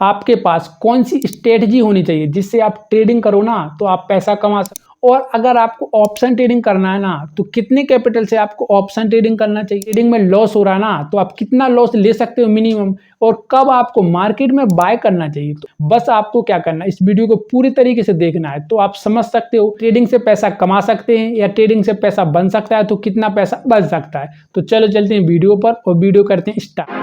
आपके पास कौन सी स्ट्रेटजी होनी चाहिए जिससे आप ट्रेडिंग करो ना तो आप पैसा कमा सको। और अगर आपको ऑप्शन ट्रेडिंग करना है ना तो कितने कैपिटल से आपको ऑप्शन ट्रेडिंग करना चाहिए। ट्रेडिंग में लॉस हो रहा है ना तो आप कितना लॉस ले सकते हो मिनिमम, और कब आपको मार्केट में बाय करना चाहिए। तो बस आपको क्या करना है, इस वीडियो को पूरी तरीके से देखना है तो आप समझ सकते हो ट्रेडिंग से पैसा कमा सकते हैं या ट्रेडिंग से पैसा बन सकता है तो कितना पैसा बन सकता है। तो चलो चलते हैं वीडियो पर और वीडियो करते हैं स्टार्ट।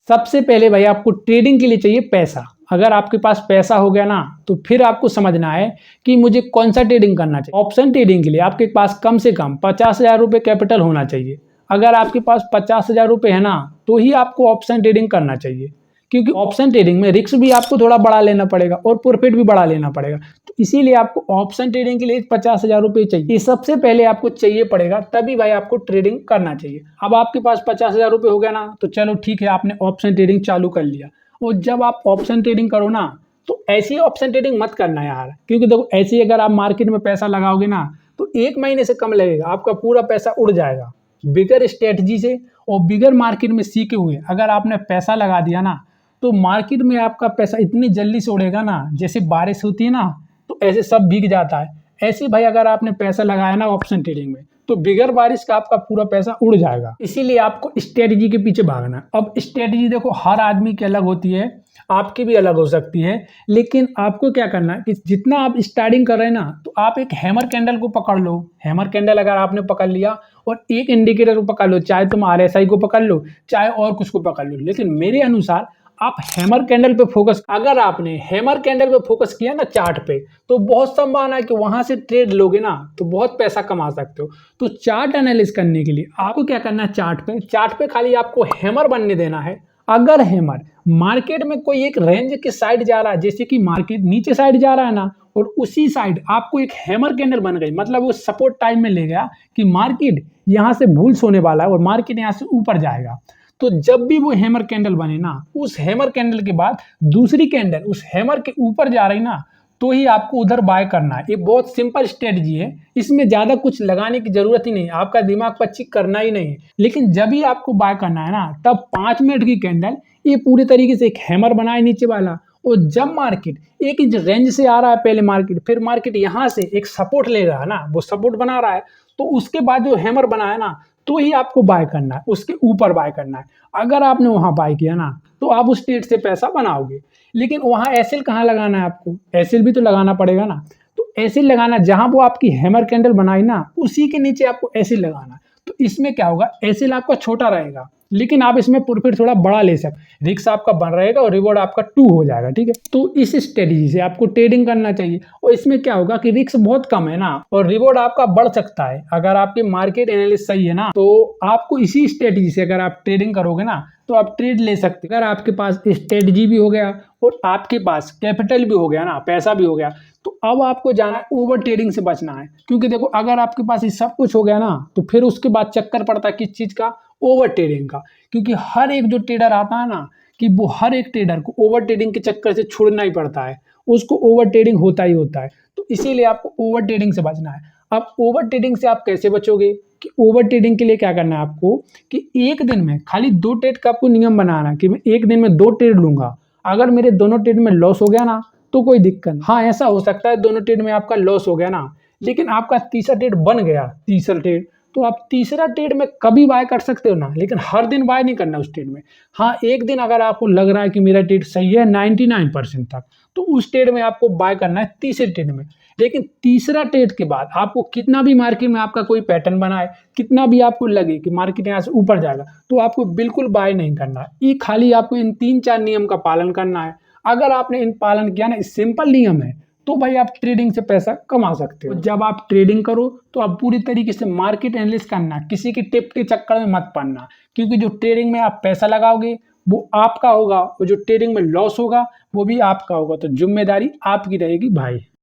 सबसे पहले भाई आपको ट्रेडिंग के लिए चाहिए पैसा। अगर आपके पास पैसा हो गया ना तो फिर आपको समझना है कि मुझे कौन सा ट्रेडिंग करना चाहिए। ऑप्शन ट्रेडिंग के लिए आपके पास कम से कम 50,000 रुपये कैपिटल होना चाहिए। अगर आपके पास 50,000 रुपये है ना तो ही आपको ऑप्शन ट्रेडिंग करना चाहिए, क्योंकि ऑप्शन ट्रेडिंग में रिस्क भी आपको थोड़ा बढ़ा लेना पड़ेगा और प्रॉफिट भी बढ़ा लेना पड़ेगा। तो इसीलिए आपको ऑप्शन ट्रेडिंग के लिए 50,000 रुपये चाहिए। ये सबसे पहले आपको चाहिए पड़ेगा, तभी भाई आपको ट्रेडिंग करना चाहिए। अब आपके पास 50,000 रुपये हो गया ना तो चलो ठीक है, आपने ऑप्शन ट्रेडिंग चालू कर लिया। और जब आप ऑप्शन ट्रेडिंग करो ना तो ऐसी ऑप्शन ट्रेडिंग मत करना यार, क्योंकि देखो ऐसे अगर आप मार्केट में पैसा लगाओगे ना तो 1 महीने से कम लगेगा, आपका पूरा पैसा उड़ जाएगा। बिगर स्ट्रेटजी से और बिगर मार्केट में सीखे हुए अगर आपने पैसा लगा दिया ना तो मार्केट में आपका पैसा इतनी जल्दी से उड़ेगा ना, जैसे बारिश होती है ना तो ऐसे सब भीग जाता है। ऐसे भाई अगर आपने पैसा लगाया ना ऑप्शन ट्रेडिंग में तो बिगर बारिश का आपका पूरा पैसा उड़ जाएगा। इसीलिए आपको स्ट्रेटजी के पीछे भागना है। अब स्ट्रेटजी देखो हर आदमी की अलग होती है, आपकी भी अलग हो सकती है, लेकिन आपको क्या करना है कि जितना आप स्टार्टिंग कर रहे हैं ना तो आप एक हैमर कैंडल को पकड़ लो। हैमर कैंडल अगर आपने पकड़ लिया और एक इंडिकेटर को पकड़ लो, चाहे तुम RSI को पकड़ लो चाहे और कुछ को पकड़ लो, लेकिन मेरे अनुसार आप हैमर कैंडल पे फोकस। अगर आपने हैमर कैंडल पे फोकस किया ना चार्ट पे तो बहुत संभावना है कि वहां से ट्रेड लोगे ना तो बहुत पैसा कमा सकते हो। तो चार्ट एनालिसिस करने के लिए आपको क्या करना है, चार्ट पे खाली आपको हैमर बनने देना है। अगर हैमर मार्केट में कोई एक रेंज के साइड जा रहा है, जैसे कि मार्केट नीचे साइड जा रहा है ना और उसी साइड आपको एक हैमर कैंडल बन गई, मतलब वो सपोर्ट टाइम में ले गया कि मार्केट यहाँ से बुल्स होने वाला है और मार्केट यहाँ से ऊपर जाएगा। तो जब भी वो हैमर कैंडल बने ना, उस हैमर कैंडल के बाद दूसरी कैंडल उस हैमर के ऊपर जा रही ना तो ही आपको उधर बाय करना है। ये बहुत सिंपल स्ट्रेटजी है, इसमें ज़्यादा कुछ लगाने की जरूरत ही नहीं है, आपका दिमाग पच्ची करना ही नहीं है। लेकिन जब भी आपको बाय करना है ना तब 5 मिनट की कैंडल ये पूरी तरीके से एक हैमर बनाए नीचे वाला, और जब मार्केट एक इंच रेंज से आ रहा है पहले मार्केट, फिर मार्केट यहाँ से एक सपोर्ट ले रहा है ना, वो सपोर्ट बना रहा है, तो उसके बाद जो हैमर बना है ना तो ही आपको बाय करना है, उसके ऊपर बाय करना है। अगर आपने वहां बाय किया ना तो आप उस ट्रेड से पैसा बनाओगे, लेकिन वहां एसएल कहाँ लगाना है, आपको एसएल भी तो लगाना पड़ेगा ना। तो एसएल लगाना जहां वो आपकी हैमर कैंडल बनाई ना उसी के नीचे आपको एसएल लगाना। तो इसमें क्या होगा, एसएल आपका छोटा रहेगा लेकिन आप इसमें प्रॉफिट थोड़ा बड़ा ले सकते, रिस्क आपका बन रहेगा और रिवॉर्ड आपका 2 हो जाएगा। ठीक है, तो इस स्ट्रेटजी से आपको ट्रेडिंग करना चाहिए। और इसमें क्या होगा कि रिस्क बहुत कम है ना और रिवॉर्ड आपका बढ़ सकता है। अगर आपकी मार्केट एनालिसिस सही है ना तो आपको इसी स्ट्रेटजी से अगर आप ट्रेडिंग करोगे ना तो आप ट्रेड ले सकते। अगर आपके पास स्ट्रेटजी भी हो गया और आपके पास कैपिटल भी हो गया ना, पैसा भी हो गया, तो अब आपको जाना है ओवर ट्रेडिंग से बचना है। क्योंकि देखो अगर आपके पास ये सब कुछ हो गया ना तो फिर उसके बाद चक्कर पड़ता है किस चीज का, ओवर ट्रेडिंग का। क्योंकि हर एक जो ट्रेडर आता है ना कि वो हर एक ट्रेडर को ओवर ट्रेडिंग के चक्कर से छुड़ना ही पड़ता है, उसको ओवर ट्रेडिंग होता ही होता है। तो इसीलिए आपको ओवर ट्रेडिंग से बचना है। अब ओवर ट्रेडिंग से आप कैसे बचोगे कि ओवर ट्रेडिंग के लिए क्या करना है आपको कि एक दिन में खाली 2 ट्रेड का आपको नियम बनाना कि मैं एक दिन में 2 ट्रेड लूंगा। अगर मेरे दोनों ट्रेड में लॉस हो गया ना तो कोई दिक्कत नहीं। हाँ ऐसा हो सकता है दोनों ट्रेड में आपका लॉस हो गया ना, लेकिन आपका तीसरा ट्रेड बन गया, तीसरा ट्रेड, तो आप तीसरा ट्रेड में कभी बाय कर सकते हो ना, लेकिन हर दिन बाय नहीं करना उस ट्रेड में। हाँ एक दिन अगर आपको लग रहा है कि मेरा ट्रेड सही है 99% तक, तो उस ट्रेड में आपको बाय करना है तीसरे ट्रेड में। लेकिन तीसरा ट्रेड के बाद आपको कितना भी मार्केट में आपका कोई पैटर्न बनाए, कितना भी आपको लगे कि मार्केट यहाँ से ऊपर जाएगा, तो आपको बिल्कुल बाय नहीं करना है। ये खाली आपको इन 3-4 नियम का पालन करना है। अगर आपने इन पालन किया ना, सिंपल नियम है, तो भाई आप ट्रेडिंग से पैसा कमा सकते हो। जब आप ट्रेडिंग करो तो आप पूरी तरीके से मार्केट एनालिसिस करना, किसी की टिप के चक्कर में मत पड़ना, क्योंकि जो ट्रेडिंग में आप पैसा लगाओगे वो आपका होगा और जो ट्रेडिंग में लॉस होगा वो भी आपका होगा। तो जिम्मेदारी आपकी रहेगी भाई।